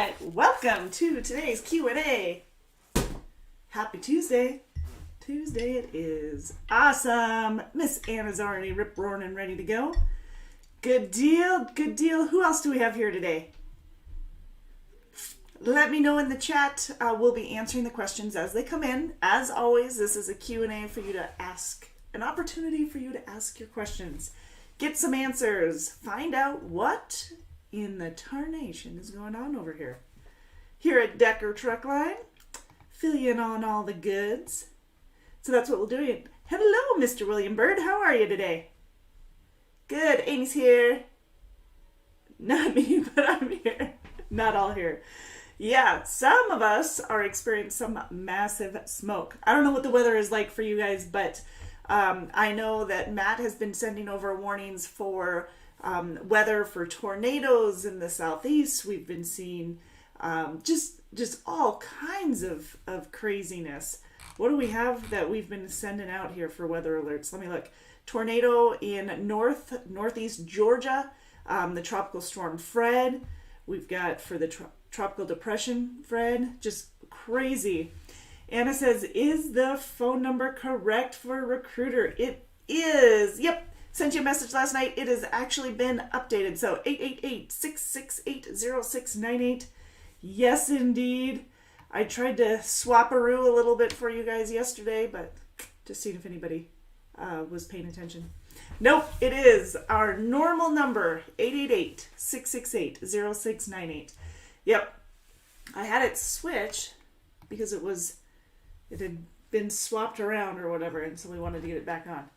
right, welcome to today's Q&A. Happy Tuesday. Tuesday it is. Awesome. Miss Anna's already rip-roaring and ready to go. Good deal, good deal. Who else do we have here today? Let me know in the chat. We'll be answering the questions as they come in. As always, this is a Q&A for you to ask, an opportunity for you to ask your questions. Get some answers. Find out what in the tarnation is going on over here. Here at Decker Truck Line, fill you in on all the goods. So that's what we'll do. Hello, Mr. William Bird. How are you today? Good. Amy's here. Not me, but I'm here. Not all here. Yeah, some of us are experiencing some massive smoke. I don't know what the weather is like for you guys, but I know that Matt has been sending over warnings for weather for tornadoes in the southeast. We've been seeing just all kinds of craziness. What do we have that we've been sending out here for weather alerts? Let me look. Tornado in northeast Georgia, the tropical storm Fred. We've got for the tropical depression Fred. Just crazy. Anna says, is the phone number correct for Recruiter? It is. Yep. Sent you a message last night. It has actually been updated. So 888-668-0698. Yes, indeed. I tried to swap-a-roo a little bit for you guys yesterday, but just seeing if anybody was paying attention. Nope, it is our normal number, 888-668-0698. Yep. I had it switch because it had been swapped around or whatever, and so we wanted to get it back on.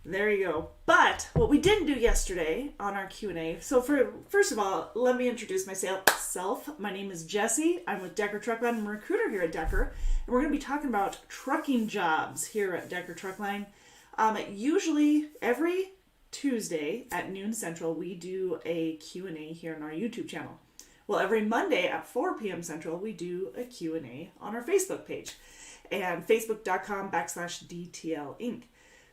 There you go. But what we didn't do yesterday on our Q&A, so first of all, let me introduce myself. My name is Jessie. I'm with Decker Truck Line. I'm a recruiter here at Decker, and we're going to be talking about trucking jobs here at Decker Truck Line. Usually every Tuesday at noon Central, we do a Q&A here on our YouTube channel. Well, every Monday at 4 p.m. Central, we do a Q&A on our Facebook page and facebook.com/DTL Inc.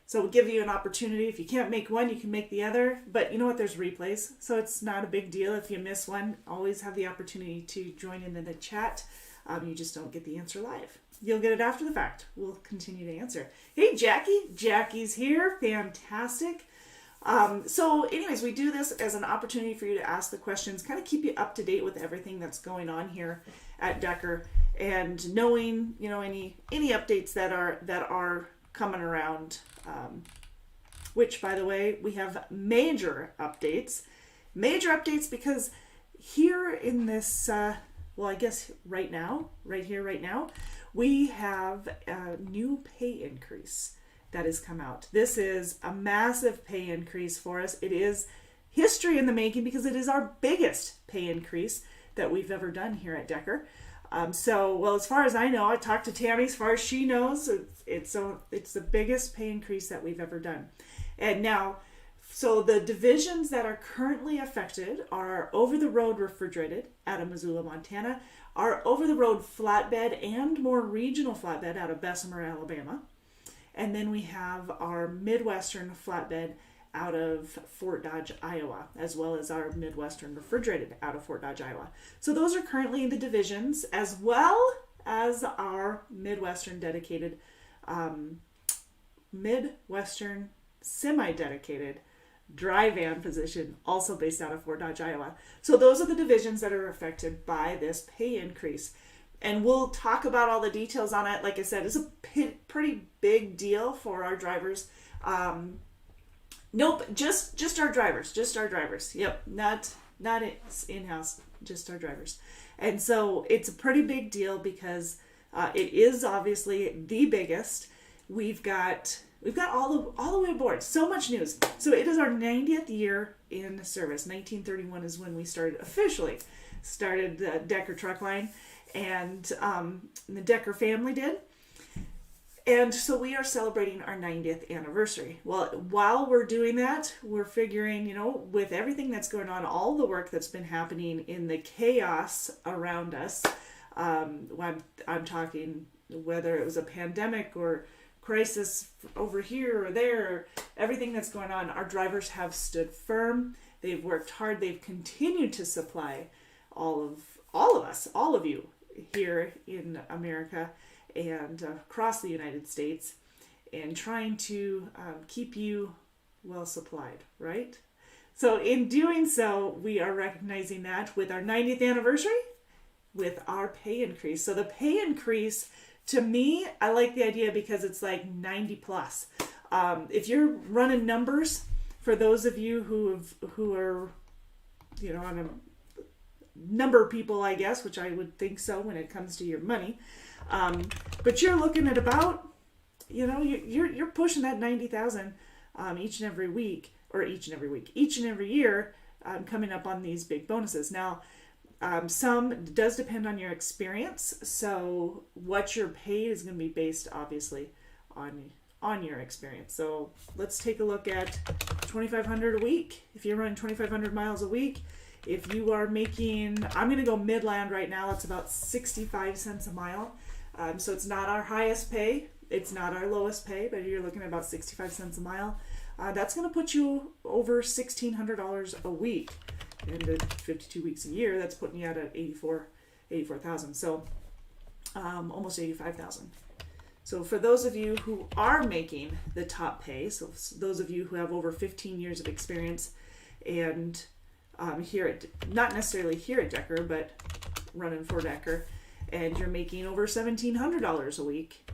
So we'll give you an opportunity. If you can't make one, you can make the other. But you know what? There's replays, so it's not a big deal if you miss one. Always have the opportunity to join in the chat. You just don't get the answer live. You'll get it after the fact. We'll continue to answer. Hey, Jackie. Jackie's here. Fantastic. So anyways, we do this as an opportunity for you to ask the questions, kind of keep you up to date with everything that's going on here at Decker, and knowing, any updates that are coming around, which, by the way, we have major updates because here in this, I guess right now, we have a new pay increase that has come out. This is a massive pay increase for us. It is history in the making because it is our biggest pay increase that we've ever done here at Decker. As far as I know, I talked to Tammy, as far as she knows, it's the biggest pay increase that we've ever done. And now, so the divisions that are currently affected are over-the-road refrigerated out of Missoula, Montana, our over-the-road flatbed and more regional flatbed out of Bessemer, Alabama. And then we have our Midwestern flatbed out of Fort Dodge, Iowa, as well as our Midwestern refrigerated out of Fort Dodge, Iowa. So those are currently in the divisions, as well as our Midwestern dedicated, Midwestern semi-dedicated dry van position, also based out of Fort Dodge, Iowa. So those are the divisions that are affected by this pay increase. And we'll talk about all the details on it. Like I said, it's a pretty big deal for our drivers. Nope, just our drivers. Yep, not in-house, just our drivers. And so it's a pretty big deal because it is obviously the biggest. We've got all the way aboard. So much news. So it is our 90th year in service. 1931 is when we officially started the Decker Truck Line. And the Decker family did. And so we are celebrating our 90th anniversary. Well, while we're doing that, we're figuring, with everything that's going on, all the work that's been happening in the chaos around us, I'm talking whether it was a pandemic or crisis over here or there, everything that's going on, our drivers have stood firm. They've worked hard. They've continued to supply all all of us, all of you here in America and across the United States, and trying to keep you well supplied, right? So in doing so, we are recognizing that with our 90th anniversary, with our pay increase. So the pay increase, to me, I like the idea because it's like 90 plus. If you're running numbers, for those of you who are, on a number of people, I guess, which I would think so when it comes to your money, but you're looking at about, you're pushing that 90,000 each and every year, coming up on these big bonuses. Now, some does depend on your experience. So what you're paid is going to be based, obviously, on your experience. So let's take a look at $2,500 a week. If you're running 2,500 miles a week, if you are making, I'm going to go Midland right now. It's about 65 cents a mile. So it's not our highest pay. It's not our lowest pay, but you're looking at about 65 cents a mile. That's going to put you over $1,600 a week. And at 52 weeks a year, that's putting you at 84,000. So almost 85,000. So for those of you who are making the top pay, so those of you who have over 15 years of experience and not necessarily here at Decker, but running for Decker, and you're making over $1,700 a week,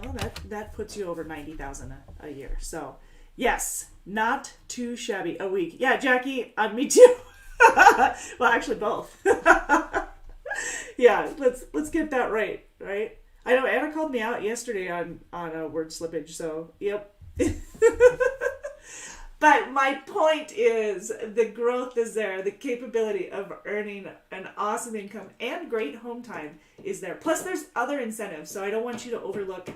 well, that puts you over 90,000 a year. So yes, not too shabby a week. Yeah, Jackie, me too. Well, actually both. Yeah, let's get that right? I know Anna called me out yesterday on a word slippage, so yep. But my point is the growth is there. The capability of earning an awesome income and great home time is there. Plus there's other incentives, so I don't want you to overlook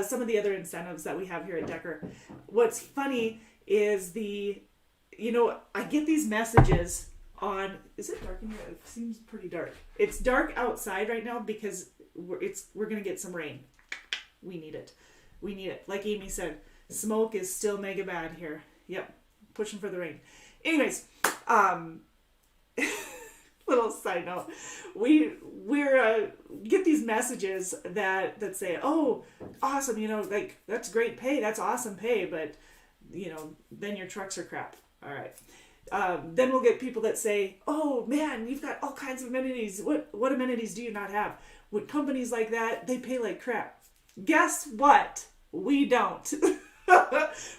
some of the other incentives that we have here at Decker. What's funny is I get these messages on, is it dark in here? It seems pretty dark. It's dark outside right now because we're going to get some rain. We need it. Like Amy said, smoke is still mega bad here. Yep. Pushing for the rain. Anyways, little side note. We're get these messages that say, oh, awesome, like that's great pay. That's awesome pay. But, then your trucks are crap. All right. Then we'll get people that say, oh man, you've got all kinds of amenities. What amenities do you not have? With companies like that, they pay like crap. Guess what? We don't.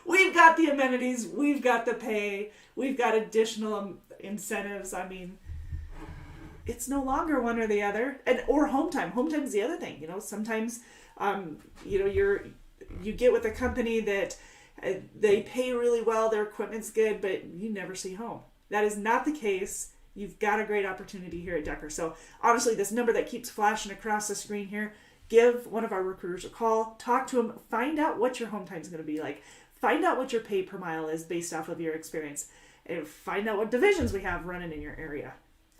We've got the amenities. We've got the pay. We've got additional incentives. I mean, it's no longer one or the other. Or home time. Home time is the other thing. Sometimes, you get with a company that they pay really well, their equipment's good, but you never see home. That is not the case. You've got a great opportunity here at Decker. So honestly, this number that keeps flashing across the screen here, give one of our recruiters a call, talk to them, find out what your home time is going to be like, find out what your pay per mile is based off of your experience, and find out what divisions we have running in your area.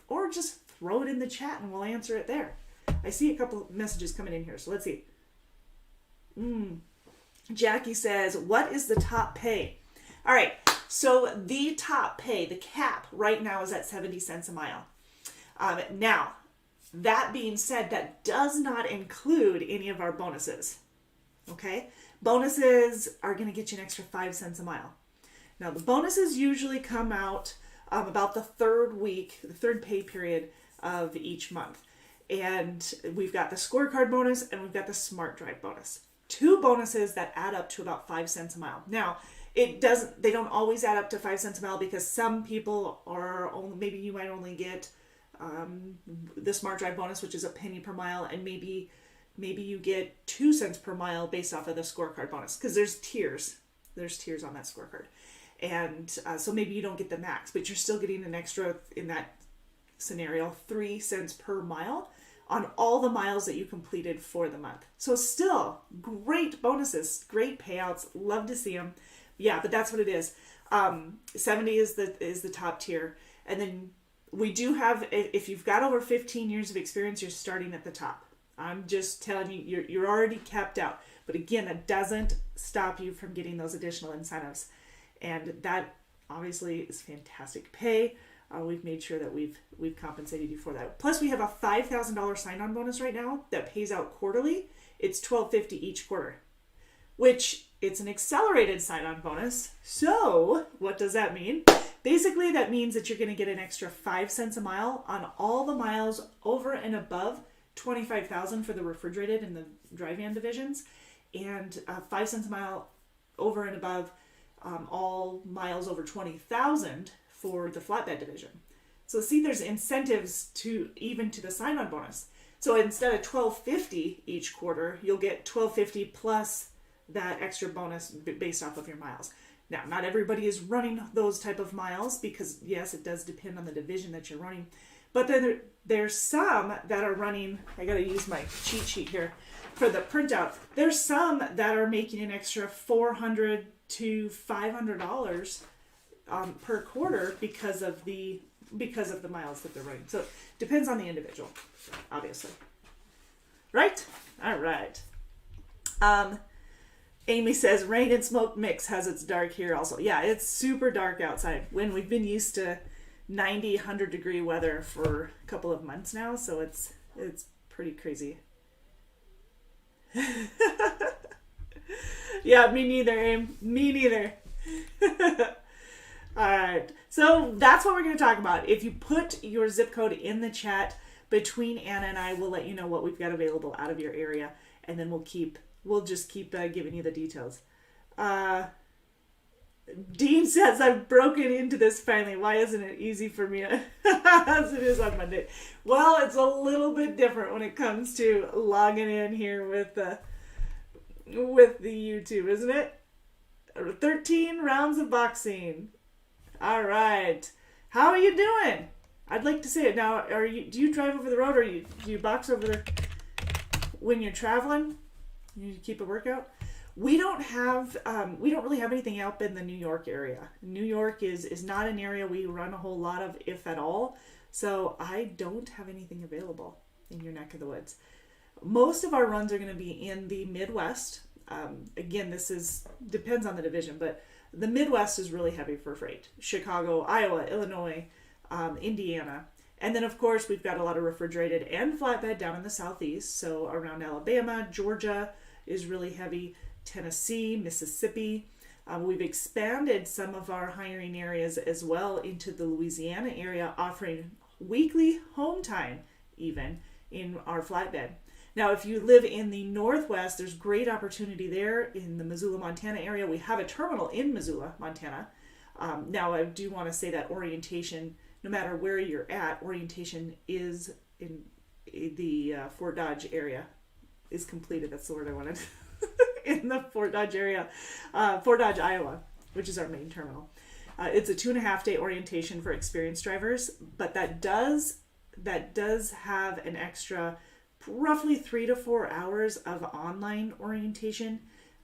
Or just throw it in the chat and we'll answer it there. I see a couple messages coming in here, so let's see. Jackie says, what is the top pay? All right, so the top pay, the cap right now is at 70 cents a mile. Now, that being said, that does not include any of our bonuses, okay? Bonuses are going to get you an extra 5 cents a mile. Now, the bonuses usually come out about the third pay period of each month. And we've got the scorecard bonus and we've got the smart drive bonus. 2 bonuses that add up to about 5 cents a mile. Now, they don't always add up to 5 cents a mile because some people maybe you might only get the smart drive bonus, which is a penny per mile, and maybe you get 2 cents per mile based off of the scorecard bonus, because there's tiers on that scorecard, and so maybe you don't get the max, but you're still getting an extra, in that scenario, 3 cents per mile on all the miles that you completed for the month. So still great bonuses, great payouts, love to see them. Yeah, but that's what it is. 70 is the top tier, and then we do have, if you've got over 15 years of experience, you're starting at the top. I'm just telling you, you're already capped out. But again, that doesn't stop you from getting those additional incentives. And that obviously is fantastic pay. We've made sure that we've compensated you for that. Plus, we have a $5,000 sign-on bonus right now that pays out quarterly. It's $1,250 each quarter, which it's an accelerated sign-on bonus. So what does that mean? Basically, that means that you're going to get an extra 5 cents a mile on all the miles over and above 25,000 for the refrigerated and the dry van divisions, and 5 cents a mile over and above all miles over 20,000 for the flatbed division. So see, there's incentives to the sign-on bonus. So instead of $1,250 each quarter, you'll get $1,250 plus that extra bonus based off of your miles. Now, not everybody is running those type of miles because, yes, it does depend on the division that you're running. But then there's some that are running, I got to use my cheat sheet here for the printout. There's some that are making an extra $400 to $500 per quarter because of the miles that they're running. So it depends on the individual, obviously. Right? All right. Amy says, rain and smoke mix has its dark here also. Yeah, it's super dark outside when we've been used to 90, 100 degree weather for a couple of months now. So it's pretty crazy. Yeah, me neither, Aim. Me neither. All right. So that's what we're going to talk about. If you put your zip code in the chat between Anna and I, we'll let you know what we've got available out of your area. And then we'll just keep giving you the details. Dean says, I've broken into this finally. Why isn't it easy for me as it is on Monday? Well, it's a little bit different when it comes to logging in here with the YouTube, isn't it? 13 rounds of boxing. All right. How are you doing? I'd like to say it now. Do you drive over the road, or do you box over there when you're traveling? You keep a workout? We don't really have anything up in the New York area. New York is not an area we run a whole lot of, if at all. So I don't have anything available in your neck of the woods. Most of our runs are going to be in the Midwest. Again, depends on the division, but the Midwest is really heavy for freight. Chicago, Iowa, Illinois, Indiana. And then, of course, we've got a lot of refrigerated and flatbed down in the Southeast. So around Alabama, Georgia is really heavy. Tennessee, Mississippi. We've expanded some of our hiring areas as well into the Louisiana area, offering weekly home time even in our flatbed. Now, if you live in the Northwest, there's great opportunity there in the Missoula, Montana area. We have a terminal in Missoula, Montana. Now, I do want to say that orientation, no matter where you're at, orientation is in the Fort Dodge area is completed. That's the word I wanted. In the Fort Dodge area, Fort Dodge, Iowa, which is our main terminal. It's a 2.5-day orientation for experienced drivers, but that does have an extra roughly 3 to 4 hours of online orientation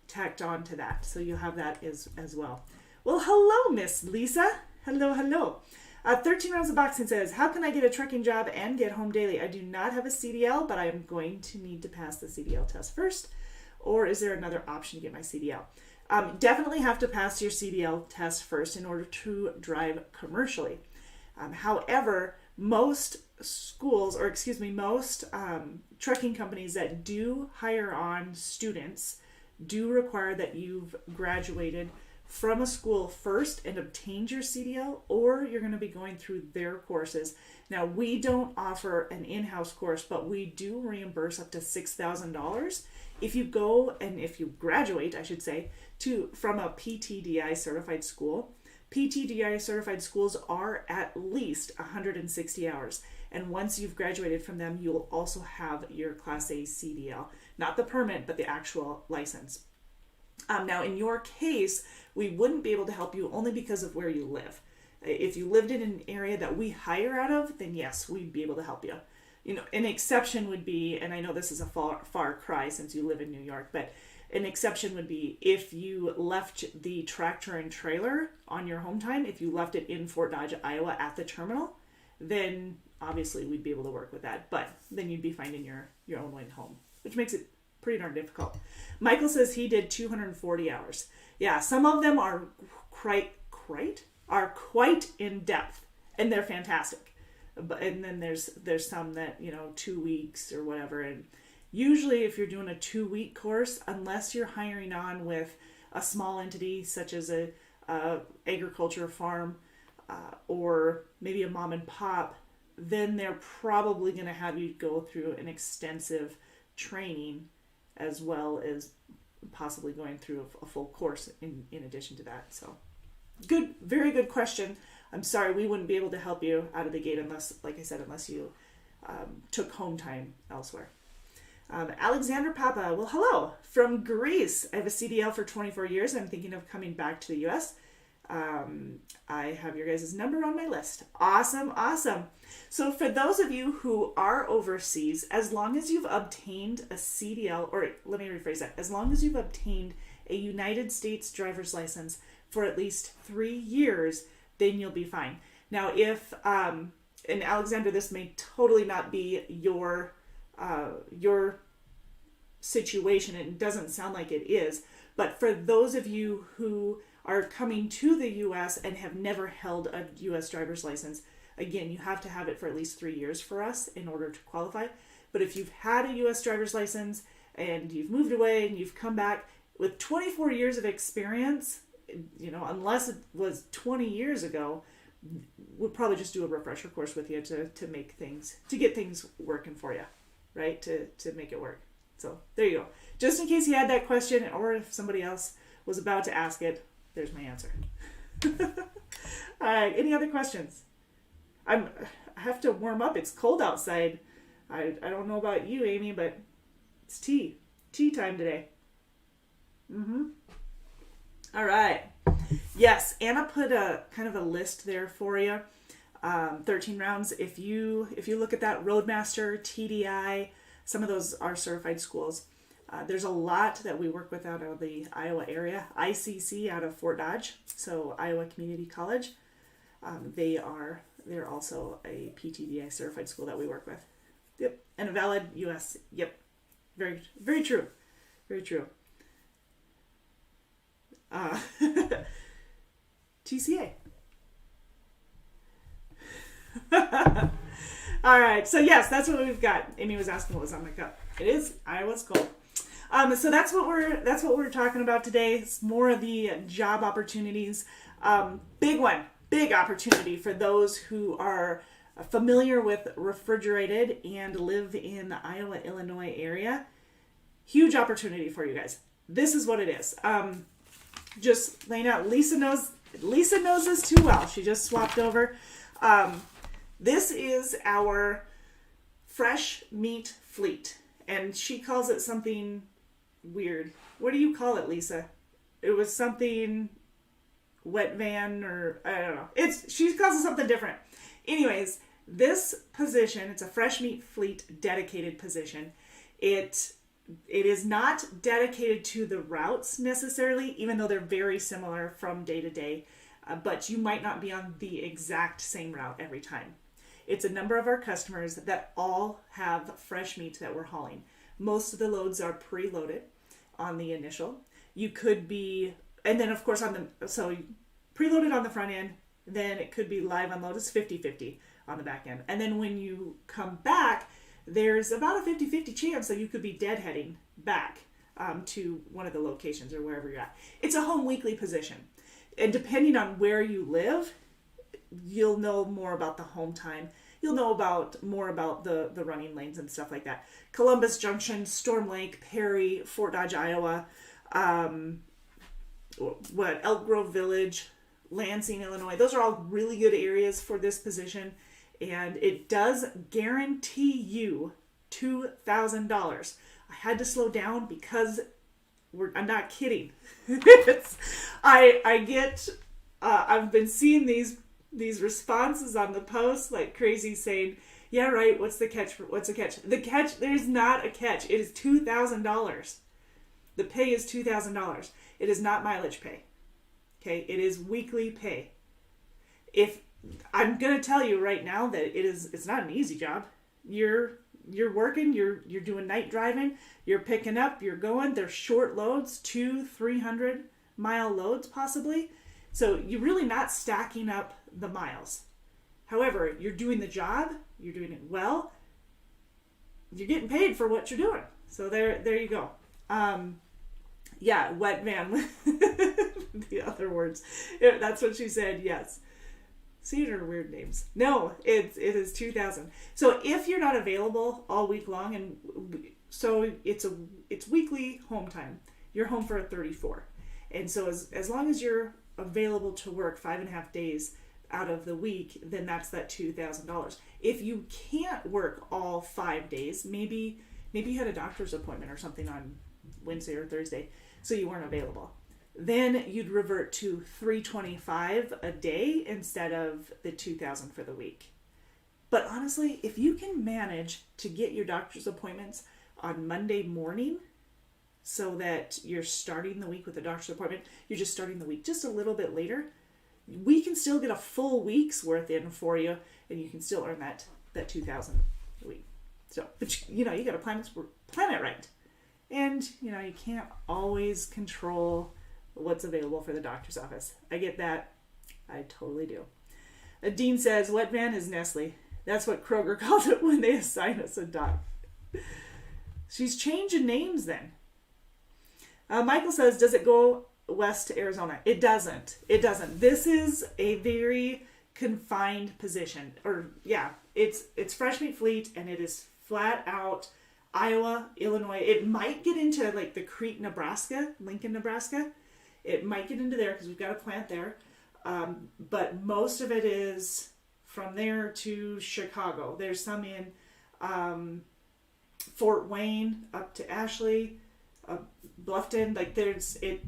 tacked on to that. So you'll have that as well. Well, hello, Miss Lisa. Hello. 13 Rounds of Boxing says, how can I get a trucking job and get home daily? I do not have a CDL, but I am going to need to pass the CDL test first. Or is there another option to get my CDL? Definitely have to pass your CDL test first in order to drive commercially. However, most trucking companies that do hire on students do require that you've graduated from a school first and obtained your CDL, or you're going to be going through their courses. Now, we don't offer an in-house course, but we do reimburse up to $6,000 if you go and if you graduate, I should say, from a PTDI certified school. PTDI certified schools are at least 160 hours. And once you've graduated from them, you'll also have your Class A CDL. Not the permit, but the actual license. Now, in your case, we wouldn't be able to help you only because of where you live. If you lived in an area that we hire out of, then yes, we'd be able to help you. You know, an exception would be, and I know this is a far cry since you live in New York, but an exception would be if you left the tractor and trailer on your home time, if you left it in Fort Dodge, Iowa at the terminal, then obviously we'd be able to work with that. But then you'd be finding your own way home, which makes it pretty darn difficult. Michael says he did 240 hours. Yeah, some of them are quite in depth. and they're fantastic. And then there's some that, 2 weeks or whatever. And usually if you're doing a 2-week course, unless you're hiring on with a small entity such as a agriculture farm or maybe a mom and pop, then they're probably going to have you go through an extensive training as well as possibly going through a full course in addition to that. So good, very good question. I'm sorry we wouldn't be able to help you out of the gate unless, like I said, unless you took home time elsewhere. Alexander Papa, well, hello from Greece. I have a CDL for 24 years. I'm thinking of coming back to the U.S. I have your guys' number on my list. Awesome. So for those of you who are overseas, as long as you've obtained a CDL, or let me rephrase that, as long as you've obtained a United States driver's license for at least 3 years, then you'll be fine. Now, if, and Alexander, this may totally not be your situation. It doesn't sound like it is. But for those of you who are coming to the U.S. and have never held a U.S. driver's license, again, you have to have it for at least 3 years for us in order to qualify. But if you've had a U.S. driver's license and you've moved away and you've come back with 24 years of experience, unless it was 20 years ago, we'll probably just do a refresher course with you to get things working for you, right? To make it work. So there you go. Just in case you had that question, or if somebody else was about to ask it, there's my answer. All right. Any other questions? I have to warm up. It's cold outside. I don't know about you, Amy, but it's tea time today. All right. Yes, Anna put a kind of a list there for you. 13 rounds. If you look at that, Roadmaster, TDI, some of those are certified schools. There's a lot that we work with out of the Iowa area. ICC out of Fort Dodge, so Iowa Community College. They're also a PTDI certified school that we work with. Yep, and a valid U.S. Yep, very, very true, very true. TCA. All right, so yes, that's what we've got. Amy was asking what was on my cup. It is Iowa's cold. So that's what we're talking about today. It's more of the job opportunities. Big opportunity for those who are familiar with Refrigerated and live in the Iowa, Illinois area. Huge opportunity for you guys. This is what it is. Just laying out. Lisa knows this too well. She just swapped over. This is our fresh meat fleet, and she calls it something weird. What do you call it, Lisa? It was something wet van, or I don't know. She calls it something different. Anyways, this position, it's a fresh meat fleet dedicated position. It is not dedicated to the routes necessarily, even though they're very similar from day to day, but you might not be on the exact same route every time. It's a number of our customers that all have fresh meat that we're hauling. Most of the loads are preloaded on the initial. You could be, and then of course so preloaded on the front end, then it could be live unload. It's 50-50 on the back end. And then when you come back, there's about a 50-50 chance that you could be deadheading back to one of the locations or wherever you're at. It's a home weekly position. And depending on where you live, you'll know more about the home time. You'll know more about the running lanes and stuff like that. Columbus Junction, Storm Lake, Perry, Fort Dodge, Iowa, Elk Grove Village, Lansing, Illinois. Those are all really good areas for this position. And it does guarantee you $2,000. I had to slow down because I'm not kidding. I've been seeing these responses on the post like crazy saying, yeah, right, what's the catch? What's the catch? The catch, there's not a catch. It is $2,000. The pay is $2,000. It is not mileage pay. Okay, it is weekly pay. If I'm gonna tell you right now that it's not an easy job. You're working, you're doing night driving, you're picking up, you're going. They're short loads, 200-300 mile loads possibly. So you're really not stacking up the miles. However, you're doing the job, you're doing it well, you're getting paid for what you're doing. So there you go. Yeah, wet van. The other words. That's what she said, yes. See, her weird names. No, it is 2,000. So if you're not available all week long, and so it's weekly home time, you're home for a 34. And so as long as you're available to work 5.5 days out of the week, then that's that $2,000. If you can't work all 5 days, maybe you had a doctor's appointment or something on Wednesday or Thursday, so you weren't available, then you'd revert to $325 a day instead of the $2,000 for the week. But honestly, if you can manage to get your doctor's appointments on Monday morning, so that you're starting the week with a doctor's appointment, you're just starting the week just a little bit later, we can still get a full week's worth in for you, and you can still earn that $2,000 a week. So, but you got to plan it right. And, you can't always control what's available for the doctor's office. I get that. I totally do. Dean says, wet van is Nestle. That's what Kroger called it when they assigned us a dog. She's changing names then. Michael says, does it go west to Arizona? It doesn't. This is a very confined position. It's Fresh Meat Fleet, and it is flat out Iowa, Illinois. It might get into like the Crete, Nebraska, Lincoln, Nebraska. It might get into there because we've got a plant there. But most of it is from there to Chicago. There's some in Fort Wayne up to Ashley, Bluffton. Like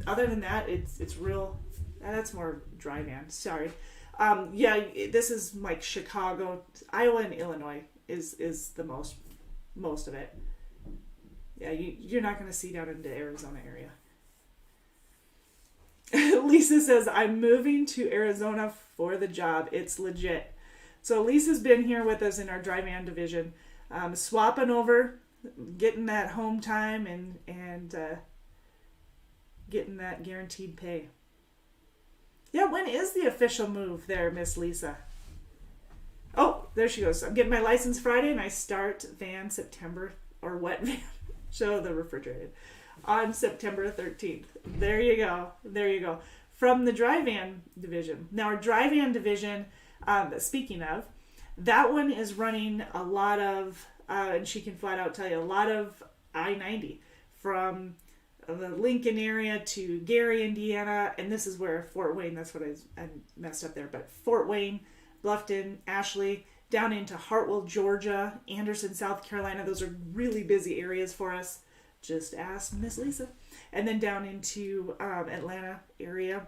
other than that, it's real. That's more dry van. Sorry. This is like Chicago, Iowa, and Illinois is the most of it. Yeah, you're not going to see down into Arizona area. Lisa says, I'm moving to Arizona for the job. It's legit. So Lisa's been here with us in our dry van division, swapping over, getting that home time and getting that guaranteed pay. Yeah, when is the official move there, Miss Lisa? Oh, there she goes. I'm getting my license Friday, and I start van September, or wet van, show the refrigerated, on September 13th. There you go. From the dry van division. Now, our dry van division, speaking of, that one is running a lot of, and she can flat out tell you, a lot of I-90 from the Lincoln area to Gary, Indiana, and this is where Fort Wayne, that's what I messed up there, but Fort Wayne, Bluffton, Ashley, down into Hartwell, Georgia, Anderson, South Carolina. Those are really busy areas for us. Just ask Miss Lisa. And then down into Atlanta area.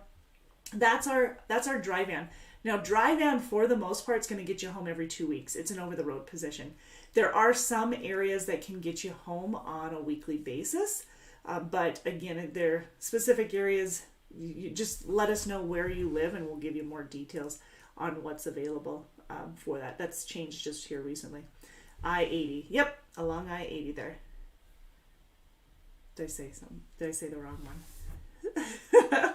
That's our dry van. Now, dry van, for the most part, is going to get you home every 2 weeks. It's an over-the-road position. There are some areas that can get you home on a weekly basis. But again, they're specific areas. You just let us know where you live, and we'll give you more details on what's available for that. That's changed just here recently. I-80. Yep, along I-80 there. Did I say something? Did I say the wrong one?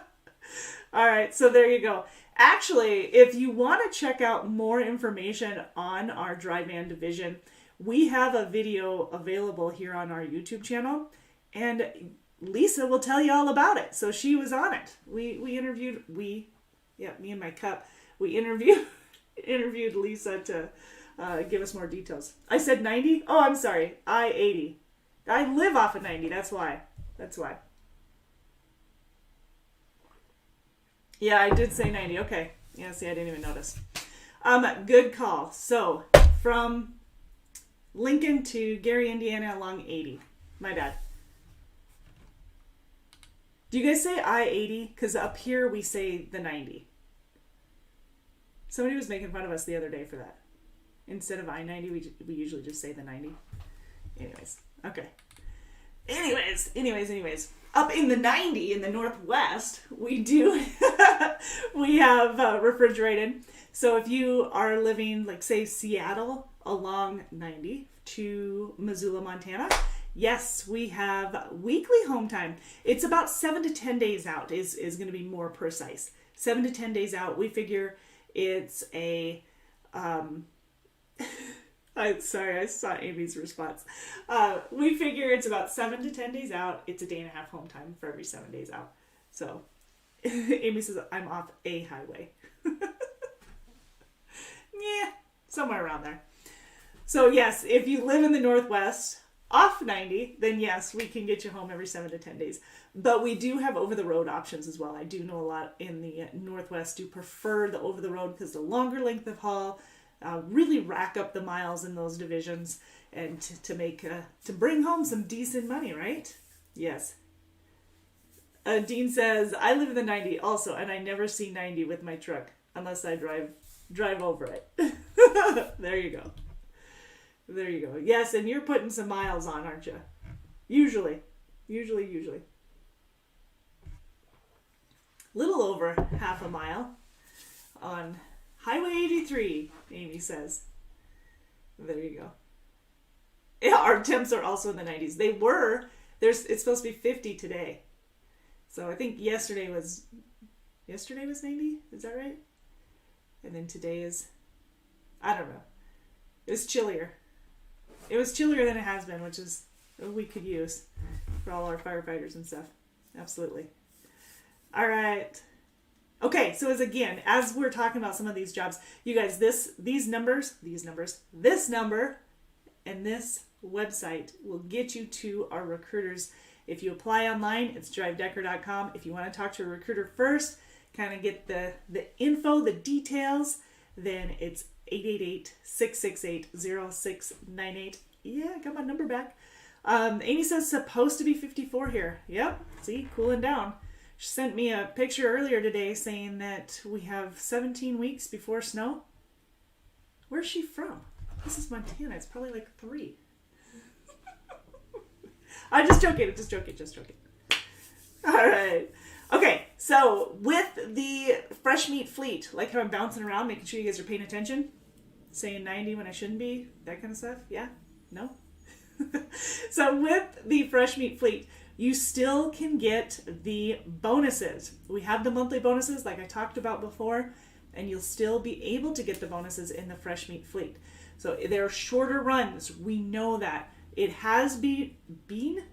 All right, so there you go. Actually, if you want to check out more information on our dry van division, we have a video available here on our YouTube channel, and Lisa will tell you all about it. So she was on it. Me and my cup, we interviewed Lisa to give us more details. I said 90? Oh, I'm sorry. I-80. I live off of 90. That's why. Yeah, I did say 90. Okay. Yeah, see, I didn't even notice. Good call. So, from Lincoln to Gary, Indiana along 80. My bad. Do you guys say I-80? Because up here we say the 90. Somebody was making fun of us the other day for that. Instead of I-90, we usually just say the 90. Anyways. Okay. Anyways. Up in the 90 in the Northwest, we have Refrigerated. So if you are living, like, say, Seattle along 90 to Missoula, Montana, yes, we have weekly home time. It's about 7 to 10 days out is going to be more precise. 7 to 10 days out. We figure it's a I saw Amy's response. We figure it's about 7 to 10 days out. It's a day and a half home time for every 7 days out. So Amy says, I'm off a highway. Yeah, somewhere around there. So yes, if you live in the Northwest, off 90, then yes, we can get you home every 7 to 10 days. But we do have over-the-road options as well. I do know a lot in the Northwest do prefer the over-the-road because the longer length of haul, really rack up the miles in those divisions and to bring home some decent money, right? Yes. Dean says, I live in the 90 also, and I never see 90 with my truck unless I drive over it. There you go. There you go. Yes, and you're putting some miles on, aren't you? Usually. Little over half a mile on Highway 83, Amy says. There you go. Yeah, our temps are also in the 90s. It's supposed to be 50 today. So I think yesterday was 90? Is that right? And then today is, I don't know. It's chillier. It was chillier than it has been, which is we could use for all our firefighters and stuff. Absolutely. All right. Okay, so as we're talking about some of these jobs, you guys, this number and this website will get you to our recruiters. If you apply online, it's drivedecker.com. If you want to talk to a recruiter first, kind of get the info, the details, then it's 888-668-0698. Yeah, I got my number back. Amy says supposed to be 54 here. Yep, see, cooling down. She sent me a picture earlier today saying that we have 17 weeks before snow. Where's she from? This is Montana. It's probably like 3. I'm just joking. All right. Okay, so with the fresh meat fleet, like how I'm bouncing around, making sure you guys are paying attention, saying 90 when I shouldn't be, that kind of stuff. Yeah? No? So with the fresh meat fleet, you still can get the bonuses. We have the monthly bonuses like I talked about before, and you'll still be able to get the bonuses in the fresh meat fleet. So they're shorter runs. We know that. It has been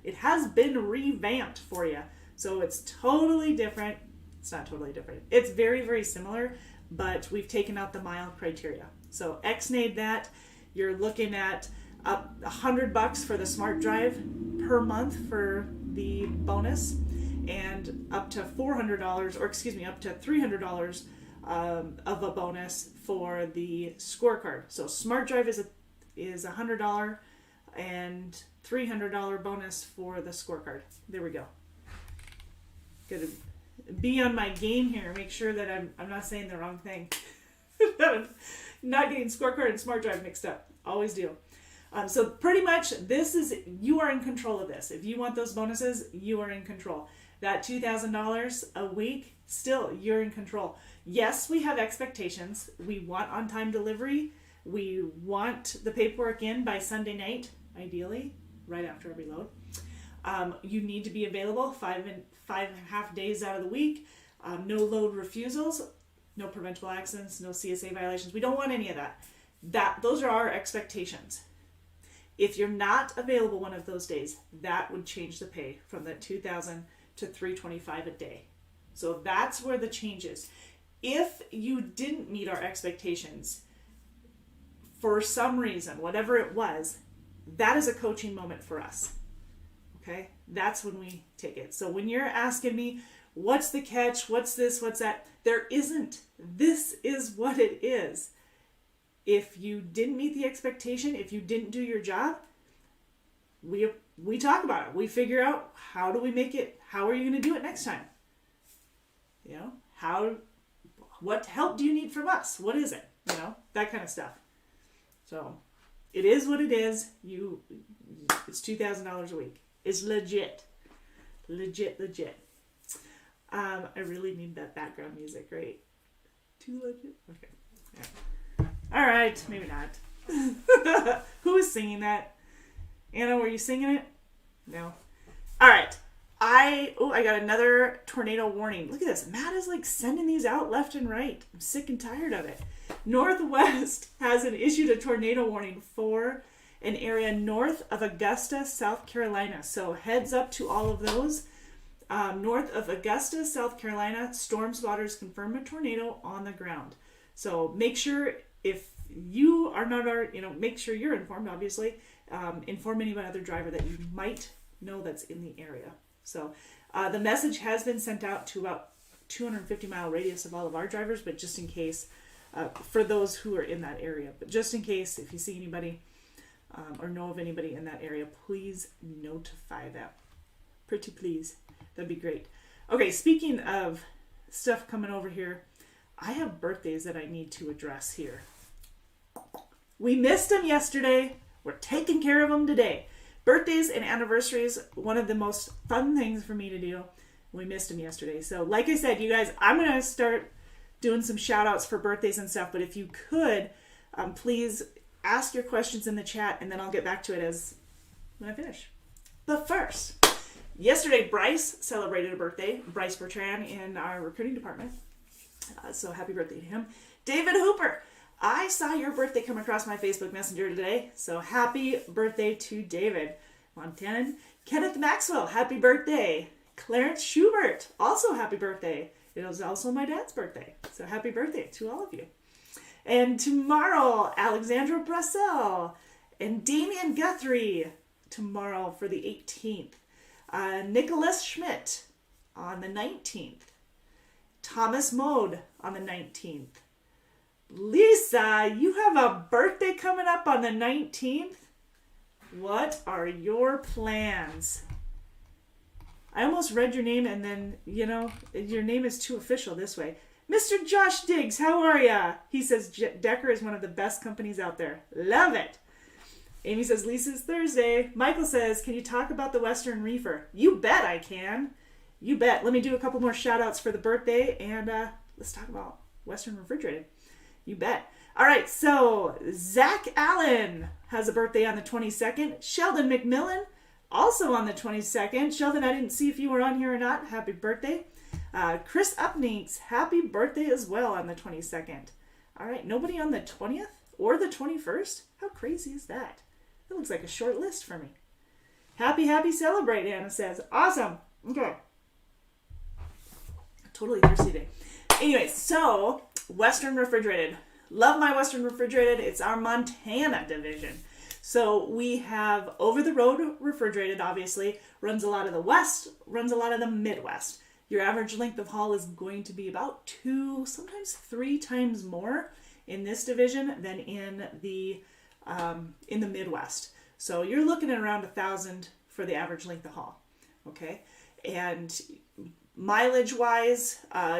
revamped for you. So it's totally different. It's not totally different. It's very, very similar, but we've taken out the mile criteria. So X-nayed that. You're looking at $100 for the smart drive per month for the bonus, and up to $300 of a bonus for the scorecard. So smart drive is $100 and $300 bonus for the scorecard. There we go. Gotta be on my game here. Make sure that I'm not saying the wrong thing. Not getting scorecard and smart drive mixed up. Always do. So pretty much you are in control of this. If you want those bonuses, you are in control. That $2,000 a week, still, you're in control. Yes, we have expectations. We want on-time delivery. We want the paperwork in by Sunday night, ideally, right after every load. You need to be available 5.5 days out of the week. No load refusals, no preventable accidents, no CSA violations. We don't want any of that. Those are our expectations. If you're not available one of those days, that would change the pay from the $2,000 to $325 a day. So that's where the change is. If you didn't meet our expectations for some reason, whatever it was, that is a coaching moment for us. Okay? That's when we take it. So when you're asking me, what's the catch? What's this? What's that? There isn't. This is what it is. If you didn't meet the expectation, if you didn't do your job, we talk about it. We figure out, how do we make it? How are you going to do it next time? You know, what help do you need from us? What is it? You know, that kind of stuff. So it is what it is. It's $2,000 a week. It's legit. Legit. I really need that background music, right? Too legit? Okay. Yeah. All right, maybe not. Who is singing that? Anna, were you singing it? No. All right. I got another tornado warning. Look at this. Matt is like sending these out left and right. I'm sick and tired of it. Northwest has issued a tornado warning for an area north of Augusta, South Carolina. So heads up to all of those. North of Augusta, South Carolina, storm spotters confirm a tornado on the ground. So make sure if you are not, make sure you're informed, obviously. Inform any other driver that you might know that's in the area. So the message has been sent out to about 250-mile radius of all of our drivers, but just in case, for those who are in that area. But just in case, if you see anybody or know of anybody in that area, please notify them. Pretty please. That'd be great. Okay, speaking of stuff coming over here, I have birthdays that I need to address here. We missed them yesterday. We're taking care of them today. Birthdays and anniversaries, one of the most fun things for me to do. We missed them yesterday. So like I said, you guys, I'm going to start doing some shout outs for birthdays and stuff. But if you could, please ask your questions in the chat and then I'll get back to it when I finish. But first, yesterday Bryce celebrated a birthday. Bryce Bertrand in our recruiting department. So happy birthday to him. David Hooper. I saw your birthday come across my Facebook Messenger today, so happy birthday to David. Montanan. Kenneth Maxwell, happy birthday. Clarence Schubert, also happy birthday. It was also my dad's birthday, so happy birthday to all of you. And tomorrow, Alexandra Brassel and Damian Guthrie tomorrow for the 18th. Nicholas Schmidt on the 19th. Thomas Mode on the 19th. Lisa, you have a birthday coming up on the 19th? What are your plans? I almost read your name and then, your name is too official this way. Mr. Josh Diggs, how are ya? He says Decker is one of the best companies out there. Love it. Amy says Lisa's Thursday. Michael says, can you talk about the Western Reefer? You bet I can. You bet. Let me do a couple more shout outs for the birthday and let's talk about Western Refrigerated. You bet. All right, so Zach Allen has a birthday on the 22nd. Sheldon McMillan, also on the 22nd. Sheldon, I didn't see if you were on here or not. Happy birthday. Chris Upninks, happy birthday as well on the 22nd. All right, nobody on the 20th or the 21st? How crazy is that? That looks like a short list for me. Happy celebrate, Anna says. Awesome. Okay. Totally thirsty day. Anyway, so Western Refrigerated. Love my Western Refrigerated. It's our Montana division. So we have over-the-road refrigerated, obviously. Runs a lot of the West, runs a lot of the Midwest. Your average length of haul is going to be about 2, sometimes 3 times more in this division than in the Midwest. So you're looking at around 1,000 for the average length of haul. Okay, and mileage wise,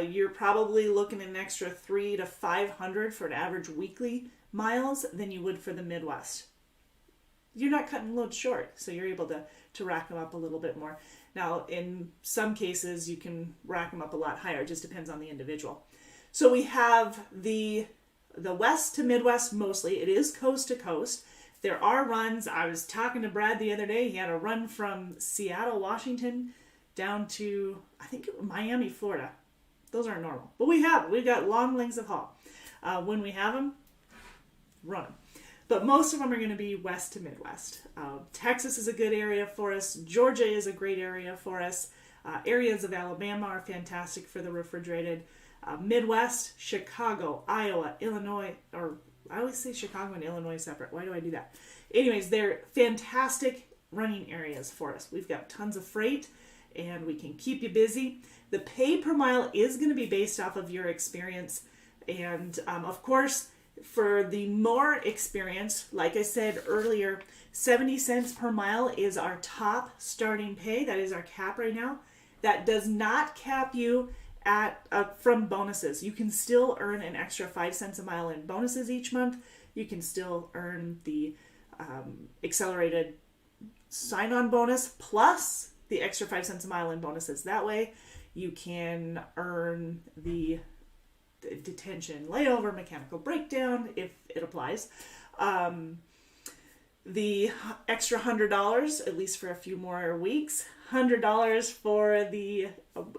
you're probably looking at an extra 300 to 500 for an average weekly miles than you would for the Midwest. You're not cutting loads short, so you're able to rack them up a little bit more. Now, in some cases, you can rack them up a lot higher. It just depends on the individual. So we have the West to Midwest mostly. It is coast to coast. There are runs. I was talking to Brad the other day. He had a run from Seattle, Washington, down to, I think, Miami, Florida. Those aren't normal. But we've got long lengths of haul. When we have them, run them. But most of them are going to be west to Midwest. Texas is a good area for us. Georgia is a great area for us. Areas of Alabama are fantastic for the refrigerated. Midwest, Chicago, Iowa, Illinois, or I always say Chicago and Illinois separate. Why do I do that? Anyways, they're fantastic running areas for us. We've got tons of freight and we can keep you busy. The pay per mile is going to be based off of your experience. And of course, for the more experience, like I said earlier, 70 cents per mile is our top starting pay. That is our cap right now. That does not cap you at from bonuses. You can still earn an extra 5 cents a mile in bonuses each month. You can still earn the accelerated sign-on bonus plus the extra 5 cents a mile in bonuses. That way you can earn the detention, layover, mechanical breakdown, if it applies. The extra $100, at least for a few more weeks, $100 for the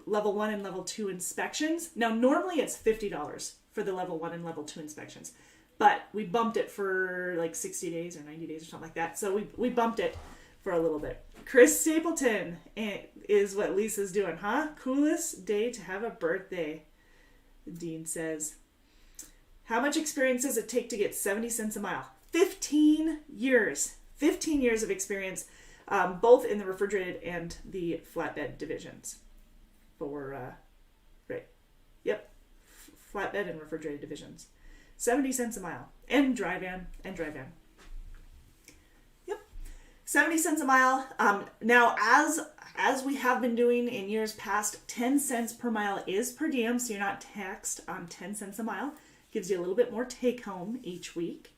level 1 and level 2 inspections. Now, normally it's $50 for the level 1 and level 2 inspections, but we bumped it for like 60 days or 90 days or something like that. So we bumped it for a little bit. Chris Stapleton is what Lisa's doing, huh? Coolest day to have a birthday, Dean says. How much experience does it take to get 70 cents a mile? 15 years. 15 years of experience, both in the refrigerated and the flatbed divisions. Flatbed and refrigerated divisions. 70 cents a mile. And dry van. Yep. 70 cents a mile. Now, as we have been doing in years past, 10 cents per mile is per diem, so you're not taxed on 10 cents a mile. Gives you a little bit more take home each week.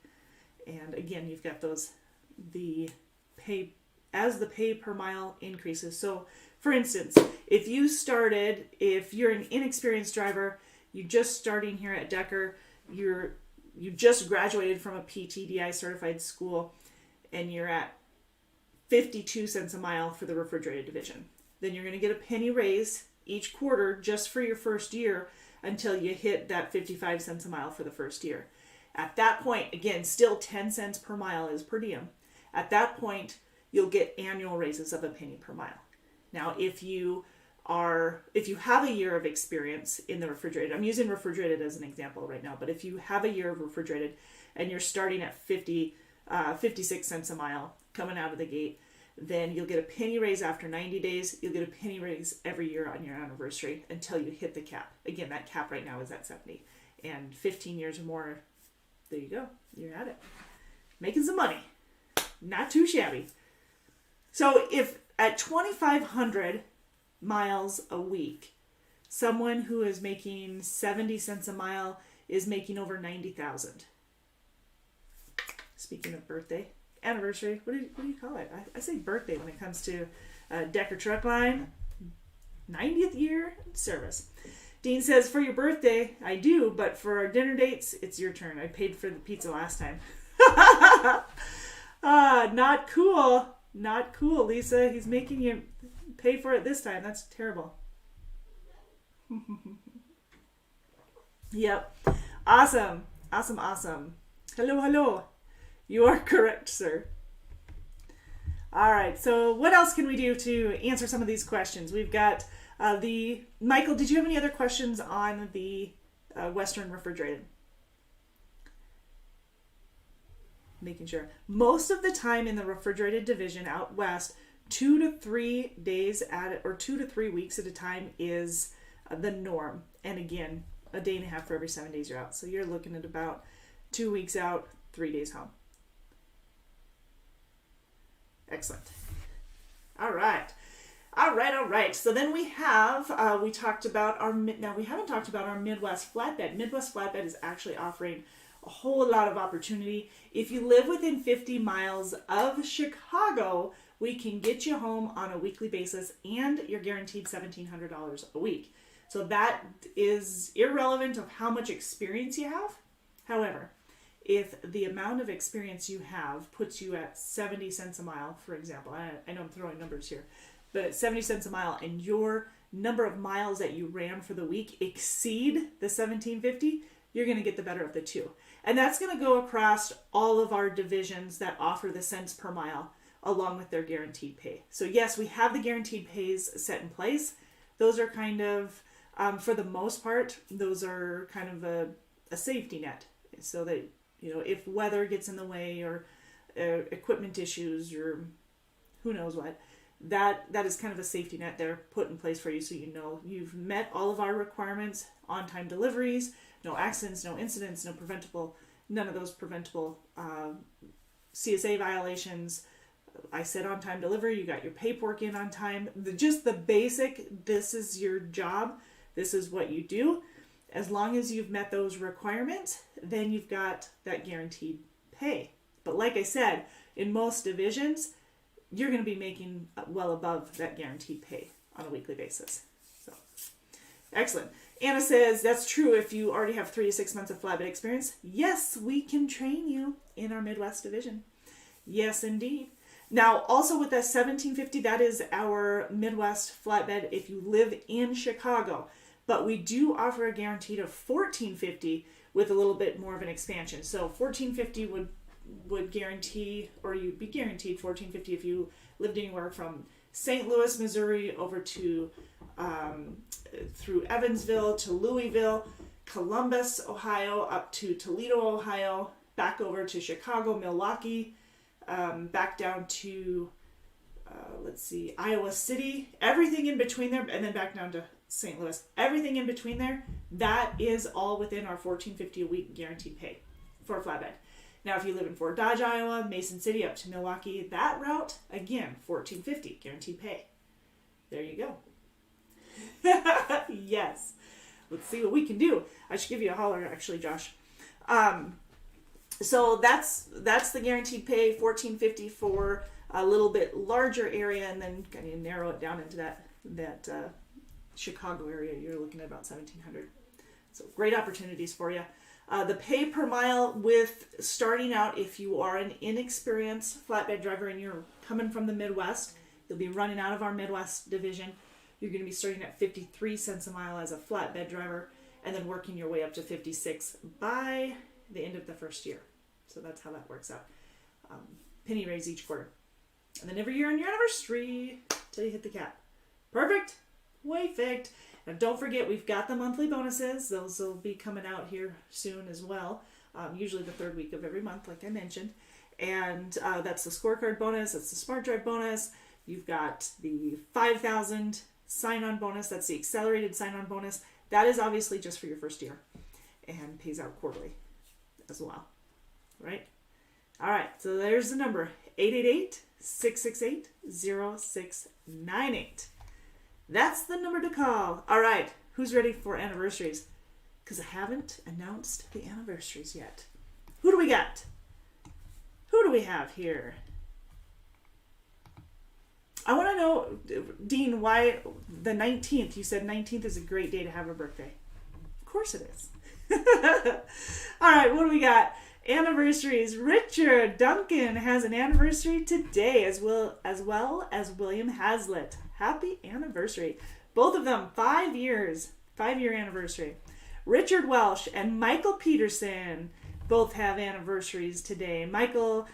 And again, you've got the pay per mile increases. So for instance, if you're an inexperienced driver, you're just starting here at Decker, you just graduated from a PTDI certified school, and you're at 52 cents a mile for the refrigerated division. Then you're going to get a penny raise each quarter just for your first year until you hit that 55 cents a mile for the first year. At that point, again, still 10 cents per mile is per diem. At that point, you'll get annual raises of a penny per mile. Now, if you have a year of experience in the refrigerated, I'm using refrigerated as an example right now, but if you have a year of refrigerated and you're starting at 56 cents a mile coming out of the gate, then you'll get a penny raise after 90 days. You'll get a penny raise every year on your anniversary until you hit the cap. Again, that cap right now is at 70. And 15 years or more, there you go. You're at it. Making some money. Not too shabby. So if at 2,500 miles a week, someone who is making 70 cents a mile is making over 90,000. Speaking of birthday, anniversary, what do you call it? I say birthday when it comes to Decker Truck Line. 90th year service. Dean says, for your birthday, I do, but for our dinner dates, it's your turn. I paid for the pizza last time. Not cool. Not cool, Lisa. He's making you pay for it this time. That's terrible. Yep. Awesome. Hello. You are correct, sir. All right. So what else can we do to answer some of these questions? We've got Michael, did you have any other questions on the Western refrigerated? Making sure. Most of the time in the refrigerated division out west, 2 to 3 days or 2 to 3 weeks at a time is the norm. And again, a day and a half for every 7 days you're out. So you're looking at about 2 weeks out, 3 days home. Excellent. All right. So then we have, we talked about now we haven't talked about our Midwest flatbed. Midwest flatbed is actually offering a whole lot of opportunity. If you live within 50 miles of Chicago, we can get you home on a weekly basis and you're guaranteed $1,700 a week. So that is irrelevant of how much experience you have. However, if the amount of experience you have puts you at 70 cents a mile, for example, I know I'm throwing numbers here, but at 70 cents a mile and your number of miles that you ran for the week exceed the 1,750, you're going to get the better of the two. And that's going to go across all of our divisions that offer the cents per mile along with their guaranteed pay. So yes, we have the guaranteed pays set in place. Those are kind of, for the most part, those are kind of a safety net so that, if weather gets in the way or equipment issues or who knows what, that is kind of a safety net there put in place for you so you know you've met all of our requirements, on-time deliveries, no accidents, no incidents, none of those preventable CSA violations. I said on-time delivery, you got your paperwork in on time. Just the basic, this is your job, this is what you do. As long as you've met those requirements, then you've got that guaranteed pay. But like I said, in most divisions, you're going to be making well above that guaranteed pay on a weekly basis. So, excellent. Anna says, that's true if you already have 3 to 6 months of flatbed experience. Yes, we can train you in our Midwest division. Yes, indeed. Now, also with that 1750, that is our Midwest flatbed if you live in Chicago. But we do offer a guaranteed of 1450 with a little bit more of an expansion. So 1450 would guarantee, or you'd be guaranteed 1450 if you lived anywhere from St. Louis, Missouri, over to through Evansville to Louisville, Columbus, Ohio, up to Toledo, Ohio, back over to Chicago, Milwaukee, back down to Iowa City, everything in between there, and then back down to St. Louis. Everything in between there, that is all within our $14.50 a week guaranteed pay for a flatbed. Now, if you live in Fort Dodge, Iowa, Mason City up to Milwaukee, that route, again, $14.50 guaranteed pay. There you go. Yes. Let's see what we can do. I should give you a holler, actually, Josh. So that's the guaranteed pay, $14.50 for a little bit larger area, and then kind of narrow it down into that Chicago area. You're looking at about $1,700. So great opportunities for you. The pay per mile with starting out, if you are an inexperienced flatbed driver and you're coming from the Midwest, you'll be running out of our Midwest division. You're going to be starting at 53 cents a mile as a flatbed driver, and then working your way up to 56 by the end of the first year. So that's how that works out. Penny raise each quarter. And then every year on your anniversary till you hit the cap. Perfect. Perfect. Now don't forget, we've got the monthly bonuses. Those will be coming out here soon as well. Usually the third week of every month, like I mentioned. And that's the scorecard bonus. That's the Smart Drive bonus. You've got the 5,000 sign-on bonus. That's the accelerated sign-on bonus. That is obviously just for your first year and pays out quarterly as well. Right? All right. So there's the number, 888-668-0698. That's the number to call. All right. Who's ready for anniversaries? Because I haven't announced the anniversaries yet. Who do we got? Who do we have here? I want to know, Dean, why the 19th? You said 19th is a great day to have a birthday. Of course it is. All right, what do we got? Anniversaries. Richard Duncan has an anniversary today, as well as William Hazlitt. Happy anniversary. Both of them, 5 years. 5-year anniversary. Richard Welsh and Michael Peterson both have anniversaries today. Richard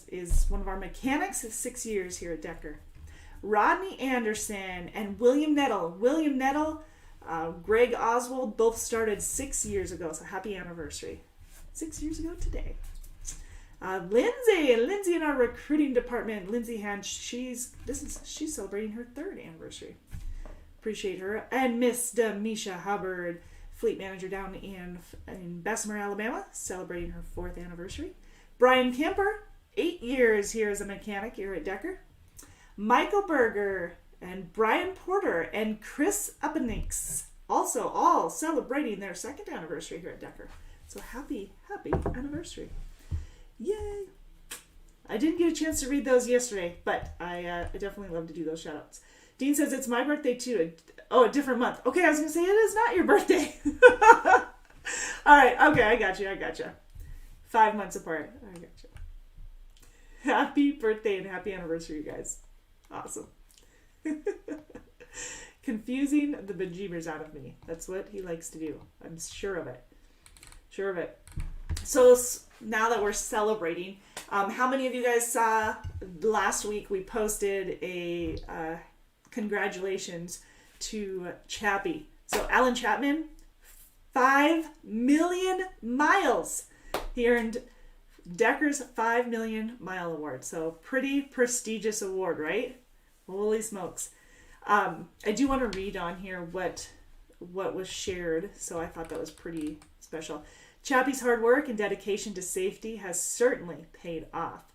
is one of our mechanics, 6 years here at Decker. Rodney Anderson and William Nettle. William Nettle, Greg Oswald, both started 6 years ago, so happy anniversary. 6 years ago today. Lindsay in our recruiting department. Lindsay Hand, she's celebrating her 3rd anniversary. Appreciate her. And Miss Demisha Hubbard, fleet manager down in Bessemer, Alabama, celebrating her 4th anniversary. Brian Kemper, 8 years here as a mechanic here at Decker. Michael Berger and Brian Porter and Chris Uppenix, also all celebrating their 2nd anniversary here at Decker. So happy anniversary. Yay! I didn't get a chance to read those yesterday, but I definitely love to do those shout-outs. Dean says it's my birthday too. A different month. Okay, I was going to say it is not your birthday. All right, okay, I got you. 5 months apart. I got you. Happy birthday and happy anniversary, you guys. Awesome. Confusing the bejeebers out of me. That's what he likes to do. I'm sure of it. So now that we're celebrating, how many of you guys saw last week we posted a congratulations to Chappie. So Alan Chapman, 5 million miles. He earned Decker's 5 million mile award. So pretty prestigious award, right? Holy smokes. I do want to read on here what was shared. So I thought that was pretty special. Chappie's hard work and dedication to safety has certainly paid off.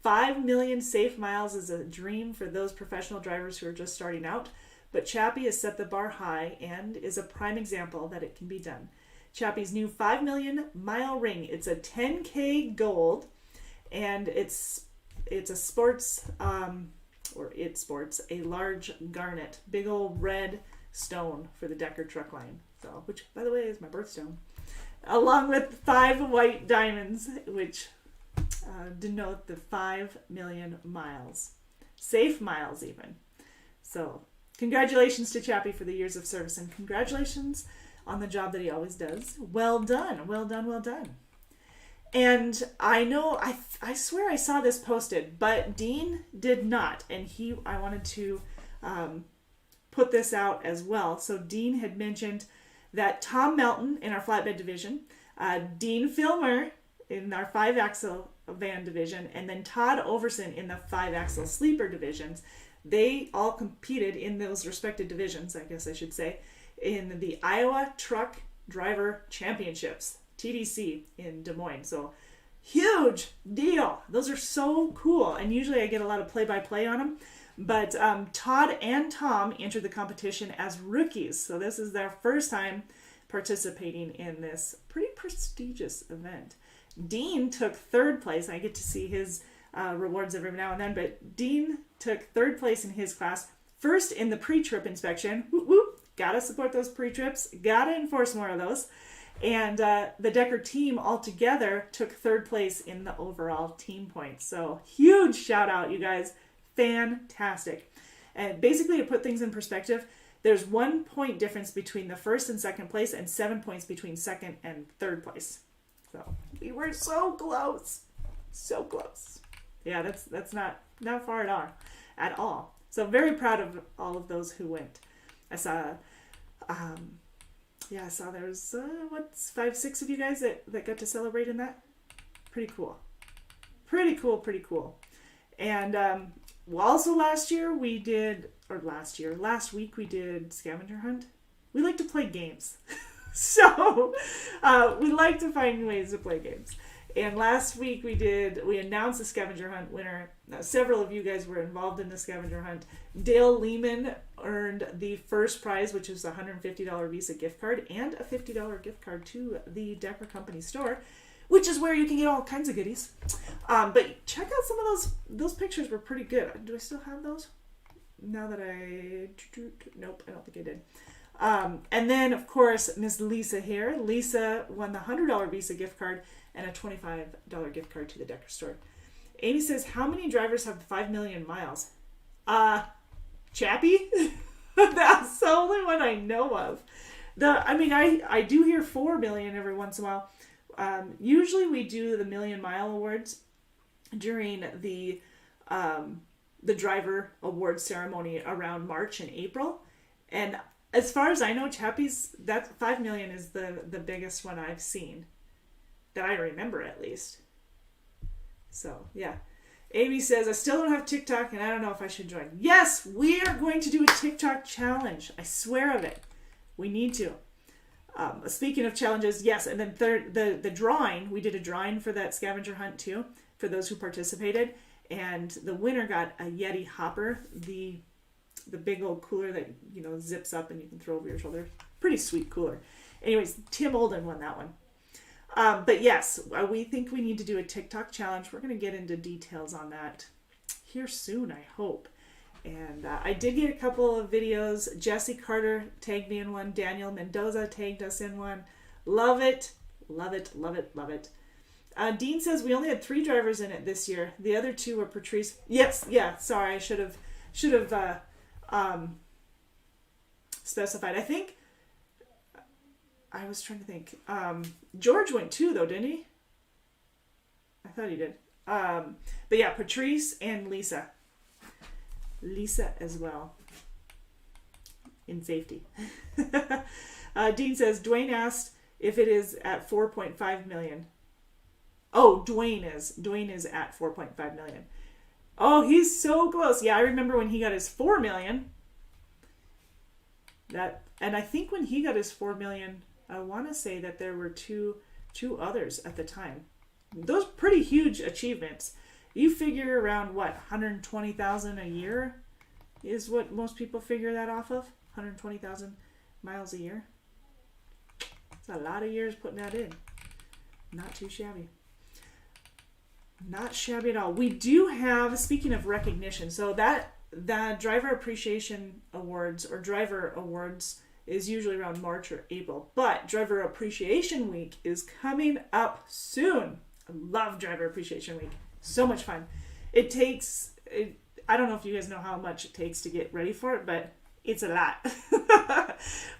5 million safe miles is a dream for those professional drivers who are just starting out, but Chappie has set the bar high and is a prime example that it can be done. Chappie's new 5 million mile ring, it's a 10K gold, and it sports a large garnet, big old red stone for the Decker truck line. So, which by the way is my birthstone. Along with 5 white diamonds, which denote the 5 million miles. Safe miles, even. So, congratulations to Chappie for the years of service, and congratulations on the job that he always does. Well done, well done, well done. And I know, I swear I saw this posted, but Dean did not, and I wanted to put this out as well. So Dean had mentioned that Tom Melton in our flatbed division, Dean Filmer in our 5-axle van division, and then Todd Overson in the 5-axle sleeper divisions, they all competed in those respective divisions, I guess I should say, in the Iowa Truck Driver Championships, TDC, in Des Moines. So huge deal. Those are so cool. And usually I get a lot of play-by-play on them. But Todd and Tom entered the competition as rookies. So this is their first time participating in this pretty prestigious event. Dean took 3rd place. I get to see his rewards every now and then. But Dean took 3rd place in his class. First in the pre-trip inspection. Whoop, whoop. Gotta support those pre-trips. Gotta enforce more of those. And the Decker team altogether took 3rd place in the overall team points. So huge shout out, you guys. Fantastic. And basically, to put things in perspective, there's 1 point difference between the 1st and 2nd place, and 7 points between 2nd and 3rd place. So we were so close. So close. Yeah, that's not far at all. So very proud of all of those who went. I saw there was 5-6 of you guys that got to celebrate in that. Pretty cool. And also last week we did scavenger hunt. We like to play games. So we like to find ways to play games. And last week we announced the scavenger hunt winner. Several of you guys were involved in the scavenger hunt. Dale Lehman earned the first prize, which is a $150 Visa gift card and a $50 gift card to the Decker Company store, which is where you can get all kinds of goodies. But check out some of those pictures were pretty good. Do I still have those? Nope, I don't think I did. And then, of course, Miss Lisa here. Lisa won the $100 Visa gift card and a $25 gift card to the Decker store. Amy says, how many drivers have 5 million miles? Chappie? That's the only one I know of. I do hear 4 million every once in a while. Usually we do the Million Mile Awards during the driver award ceremony around March and April. And as far as I know, Chappie's, that 5 million is the biggest one I've seen. That I remember, at least. So, yeah. Amy says, I still don't have TikTok, and I don't know if I should join. Yes, we are going to do a TikTok challenge. I swear of it. We need to. Speaking of challenges, yes, and then the drawing, we did a drawing for that scavenger hunt, too, for those who participated, and the winner got a Yeti hopper, the big old cooler that, zips up and you can throw over your shoulder. Pretty sweet cooler. Anyways, Tim Olden won that one. But yes, we think we need to do a TikTok challenge. We're going to get into details on that here soon, I hope. And I did get a couple of videos. Jesse Carter tagged me in one. Daniel Mendoza tagged us in one. Love it. Love it. Love it. Love it. Dean says we only had 3 drivers in it this year. The other 2 were Patrice. Yes. Yeah. Sorry. I should have specified. I think I was trying to think. George went too, though, didn't he? I thought he did. But yeah, Patrice and Lisa. Lisa as well. In safety. Dean says, Dwayne asked if it is at 4.5 million. Oh, Dwayne is at 4.5 million. Oh, he's so close. Yeah, I remember when he got his 4 million. And I think when he got his 4 million, I want to say that there were two others at the time. Those pretty huge achievements. You figure around, 120,000 a year is what most people figure that off of? 120,000 miles a year. It's a lot of years putting that in. Not too shabby. Not shabby at all. We do have, speaking of recognition, so that Driver Appreciation Awards or Driver Awards is usually around March or April. But Driver Appreciation Week is coming up soon. I love Driver Appreciation Week. So much fun. I don't know if you guys know how much it takes to get ready for it, but it's a lot.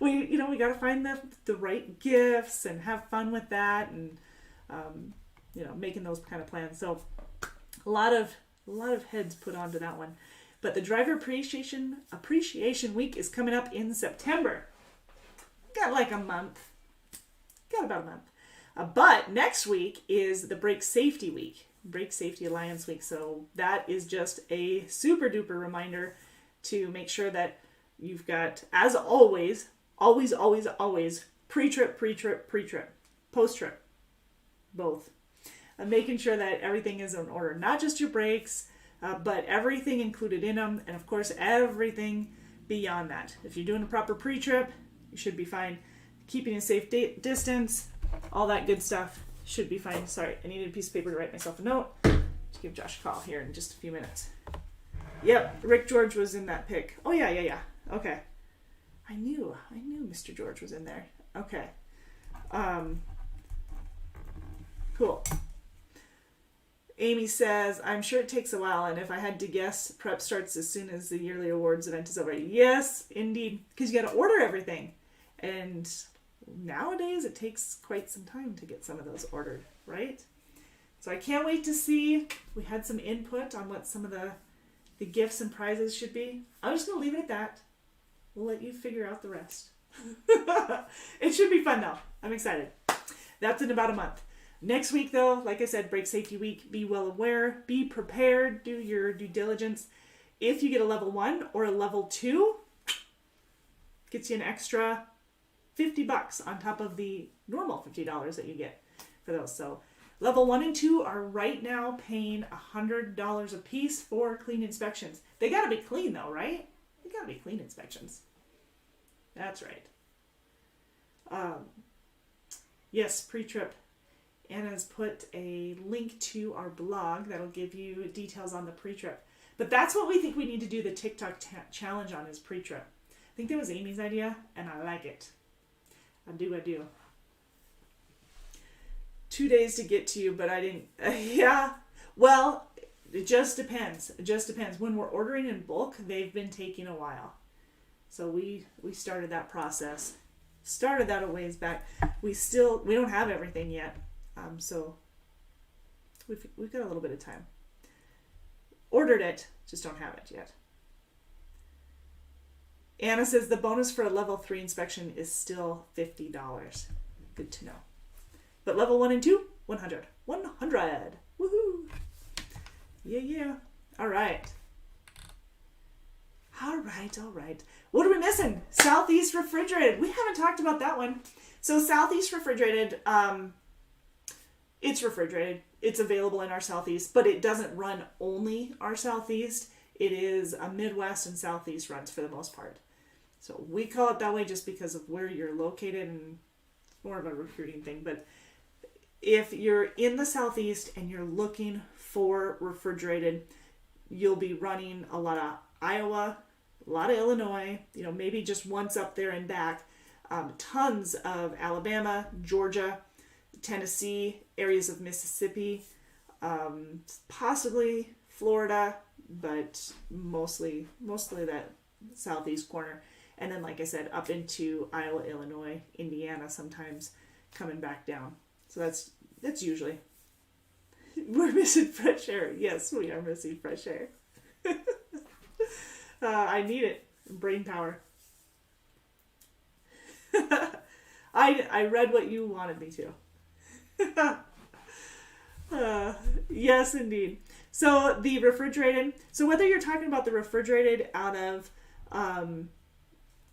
we got to find the right gifts and have fun with that, and making those kind of plans. So a lot of heads put onto that one. But the Driver Appreciation Week is coming up in September. Got like a month. Got about a month. But next week is the Brake Safety Week. Brake Safety Alliance Week. So that is just a super duper reminder to make sure that you've got, as always, pre-trip, post-trip, both. Making sure that everything is in order. Not just your brakes, but everything included in them. And of course, everything beyond that. If you're doing a proper pre-trip, you should be fine. Keeping a safe distance, all that good stuff should be fine. Sorry, I needed a piece of paper to write myself a note. To give Josh a call here in just a few minutes. Yep, Rick George was in that pic. Oh yeah. Okay. I knew Mr. George was in there. Okay. Cool. Amy says, I'm sure it takes a while, and if I had to guess, prep starts as soon as the yearly awards event is over. Yes, indeed, because you got to order everything. And nowadays, it takes quite some time to get some of those ordered, right? So I can't wait to see. We had some input on what some of the gifts and prizes should be. I'm just going to leave it at that. We'll let you figure out the rest. It should be fun, though. I'm excited. That's in about a month. Next week, though, like I said, Brake Safety Week, be well aware, be prepared, do your due diligence. If you get a level 1 or a level 2, gets you an extra $50 on top of the normal $50 that you get for those. So level 1 and 2 are right now paying $100 a piece for clean inspections. They got to be clean, though, right? They got to be clean inspections. That's right. Yes, pre-trip. Anna's put a link to our blog that'll give you details on the pre-trip. But that's what we think we need to do the TikTok challenge on, is pre-trip. I think that was Amy's idea, and I like it. I do. 2 days to get to you, but I didn't. Yeah. Well, it just depends. When we're ordering in bulk, they've been taking a while. So we started that process. Started that a ways back. We don't have everything yet. So we've got a little bit of time. Ordered it, just don't have it yet. Anna says the bonus for a level 3 inspection is still $50. Good to know. But level 1 and 2, 100. 100. Woohoo. Yeah. All right. What are we missing? Southeast Refrigerated. We haven't talked about that one. So Southeast Refrigerated, it's refrigerated. It's available in our Southeast, but it doesn't run only our Southeast. It is a Midwest and Southeast runs for the most part. So we call it that way just because of where you're located, and it's more of a recruiting thing. But if you're in the Southeast and you're looking for refrigerated, you'll be running a lot of Iowa, a lot of Illinois, maybe just once up there and back. Tons of Alabama, Georgia, Tennessee, areas of Mississippi, possibly Florida, but mostly that southeast corner. And then, like I said, up into Iowa, Illinois, Indiana, sometimes coming back down. So that's usually. We're missing fresh air. Yes, we are missing fresh air. I need it. Brain power. I read what you wanted me to. Yes, indeed. So the refrigerated. So whether you're talking about the refrigerated out of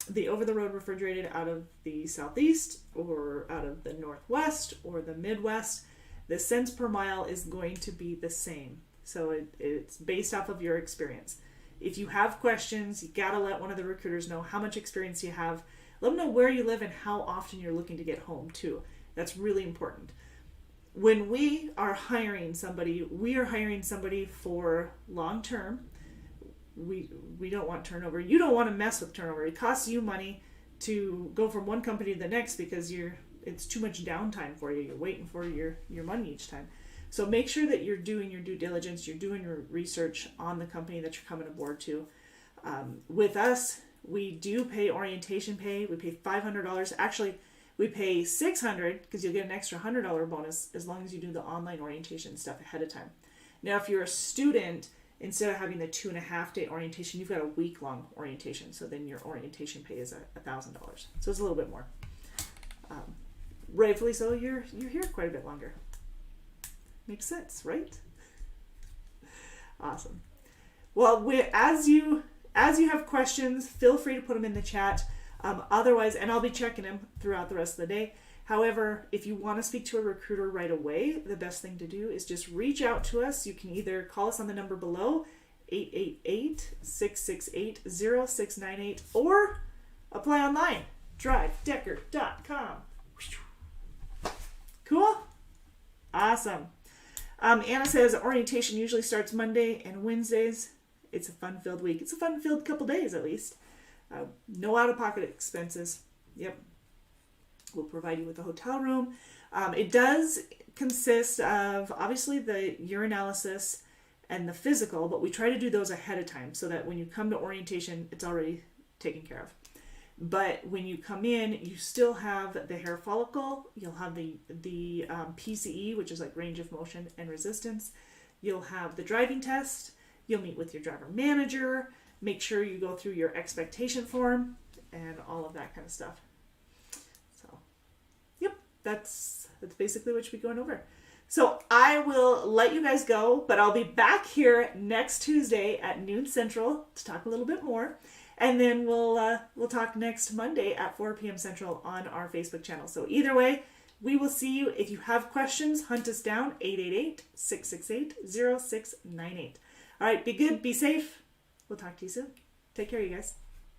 the over-the-road refrigerated out of the Southeast or out of the Northwest or the Midwest, the cents per mile is going to be the same. So it's based off of your experience. If you have questions, you gotta let one of the recruiters know how much experience you have. Let them know where you live and how often you're looking to get home too. That's really important. When we are hiring somebody, we are hiring somebody for long term. We don't want turnover. You don't want to mess with turnover. It costs you money to go from one company to the next because it's too much downtime for you. You're waiting for your money each time. So make sure that you're doing your due diligence, you're doing your research on the company that you're coming aboard to. With us, we do pay orientation pay. We pay $500. Actually, we pay $600 because you'll get an extra $100 bonus as long as you do the online orientation stuff ahead of time. Now, if you're a student, instead of having the 2.5-day orientation, you've got a week-long orientation. So then your orientation pay is $1,000. So it's a little bit more. Rightfully so, you're here quite a bit longer. Makes sense, right? Awesome. Well, as you have questions, feel free to put them in the chat. Otherwise, and I'll be checking them throughout the rest of the day. However, if you want to speak to a recruiter right away, the best thing to do is just reach out to us. You can either call us on the number below, 888-668-0698, or apply online, drivedecker.com. Cool? Awesome. Anna says orientation usually starts Monday and Wednesdays. It's a fun-filled week. It's a fun-filled couple days at least. No out-of-pocket expenses. Yep. We'll provide you with a hotel room. It does consist of, obviously, the urinalysis and the physical, but we try to do those ahead of time so that when you come to orientation, it's already taken care of. But when you come in, you still have the hair follicle. You'll have the PCE, which is like range of motion and resistance. You'll have the driving test. You'll meet with your driver manager. Make sure you go through your expectation form and all of that kind of stuff. So, yep, that's basically what you'll be going over. So I will let you guys go, but I'll be back here next Tuesday at noon Central to talk a little bit more. And then we'll talk next Monday at 4 p.m. Central on our Facebook channel. So either way, we will see you. If you have questions, hunt us down, 888-668-0698. All right, be good, be safe. We'll talk to you soon. Take care, you guys.